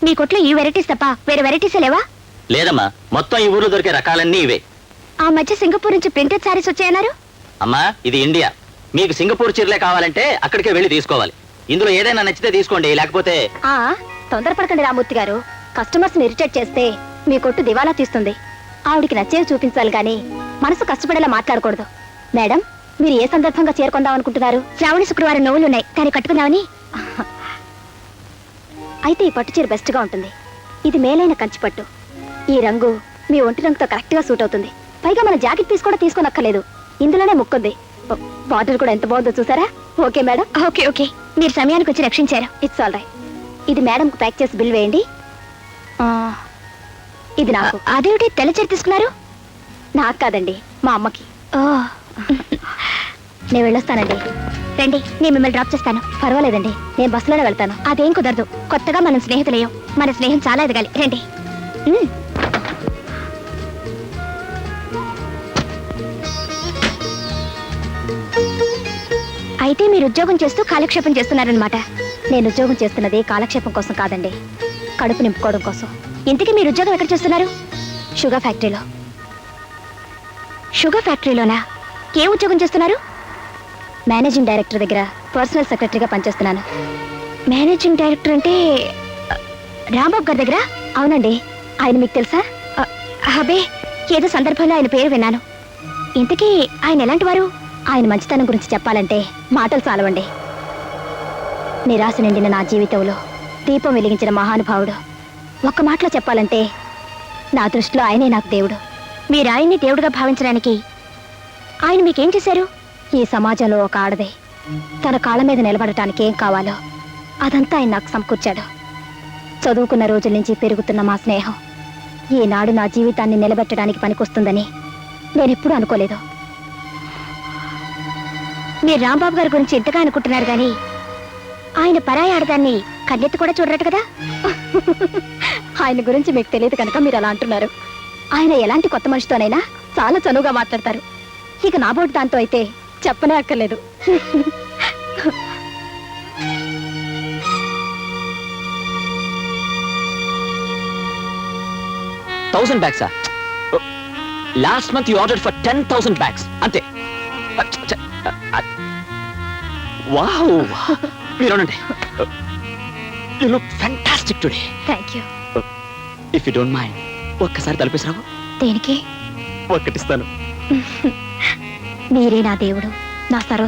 మీ కొట్లో ఈ వెరైటీస్ తప్ప వేరే వెరైటీస్ లేవా? లేదమ్మా, మొత్తం ఈ ఊర్లో దొరికే రకాలన్నీ ఇవే. ఆ మధ్య సింగపూర్ నుంచి ప్రింటెడ్ సారీస్ వచ్చాయన్నారు. అమ్మా, ఇది ఇండియా. మీకు సింగపూర్ చీరలే కావాలంటే అక్కడికే వెళ్ళి తీసుకోవాలి. ఇందులో ఏదైనా నచ్చితే తీసుకోండి, లేకపోతే... తొందరపడకండి రామూర్తి గారు. కస్టమర్స్ ని ఇరిటేట్ చేస్తే మీ కొట్టు దివాలా తీస్తుంది. ఆవిడికి నచ్చేవి చూపించాలి కానీ మనసు కష్టపడేలా మాట్లాడకూడదు. మేడం, మీరు ఏ సందర్భంగా చేరుకుందాం అనుకుంటున్నారు? శ్రావణ శుక్రవారం నవ్వులున్నాయి, కానీ కట్టుకుందామని. అయితే ఈ పట్టు చీర బెస్ట్ గా ఉంటుంది. ఇది మేలైన కంచి పట్టు. ఈ రంగు మీ ఒంటి రంగుతో కరెక్ట్ గా సూట్ అవుతుంది. పైగా మన జాకెట్ పీస్ కూడా తీసుకోనక్కర్లేదు, ఇందులోనే ముక్కుంది. బార్డర్ కూడా ఎంత బాగుందో చూసారా? Okay madam. ఓకే ఓకే, మీరు సమయానికి వచ్చి రక్షించారు. It's all right. ఇది మేడం కు ప్యాక్ చేసి బిల్ వేయండి. ఇది నాకు. అదేమిటి తెల్ల చీర తీసుకున్నారు? నాకు కాదండి, మా అమ్మకి. నేను వెళ్ళొస్తానండి. రండి, నేను మిమ్మల్ని డ్రాప్ చేస్తాను. పర్వాలేదండి, నేను బస్సులోనే వెళ్తాను. అదేం కుదరదు, కొత్తగా మనం స్నేహితులయ్యాం. మన స్నేహం చాలా ఎదగాలి. రండి. అయితే మీరు ఉద్యోగం చేస్తూ కాలక్షేపం చేస్తున్నారనమాట. నేను ఉద్యోగం చేస్తున్నది కాలక్షేపం కోసం కాదండి, కడుపు నింపుకోవడం కోసం. ఇంతకీ మీరు ఉద్యోగం ఎక్కడ చేస్తున్నారు? షుగర్ ఫ్యాక్టరీలో. షుగర్ ఫ్యాక్టరీలోనా? ఏ ఉద్యోగం చేస్తున్నారు? మేనేజింగ్ డైరెక్టర్ దగ్గర పర్సనల్ సెక్రటరీగా పనిచేస్తున్నాను. మేనేజింగ్ డైరెక్టర్ అంటే రాంబాబు గారి దగ్గర? అవునండి. ఆయన మీకు తెలుసా? అబే, ఏదో సందర్భంలో ఆయన పేరు విన్నాను. ఇంతకీ ఆయన ఎలాంటి వారు? ఆయన మంచితనం గురించి చెప్పాలంటే మాటలు చాలవండి. నిరాశ నిండిన నా జీవితంలో దీపం వెలిగించిన మహానుభావుడు. ఒక్క మాటలో చెప్పాలంటే నా దృష్టిలో ఆయనే నాకు దేవుడు. మీరు ఆయన్ని దేవుడుగా భావించడానికి ఆయన మీకేం చేశారు? ఈ సమాజంలో ఒక ఆడదే తన కాళ్ళ మీద నిలబడటానికి ఏం కావాలో అదంతా ఆయన నాకు సమకూర్చాడు. చదువుకున్న రోజుల నుంచి పెరుగుతున్న మా స్నేహం ఈనాడు నా జీవితాన్ని నిలబెట్టడానికి పనికొస్తుందని నేనెప్పుడూ అనుకోలేదు. మీరు రాంబాబు గారి గురించి ఎంతగా అనుకుంటున్నారు కానీ ఆయన పరాయి ఆడదాన్ని కన్నెత్తి కూడా చూడరట కదా. ఆయన గురించి మీకు తెలియదు కనుక మీరు అలా అంటున్నారు. ఆయన ఎలాంటి కొత్త మనిషితోనైనా చాలా చనువుగా మాట్లాడతారు. ఇక నా బోటు దాంతో అయితే చెప్పనే అక్కర్లేదు. bags. Last month you ordered for 10,000 bags. Ante. Wow. You look fantastic today. Thank you. If you don't mind, ఒక్కసారి తలపేసిరావు. దేనికి? ఒక్కటిస్తాను. మీరే నా దేవుడు, నా సర్వస్వం.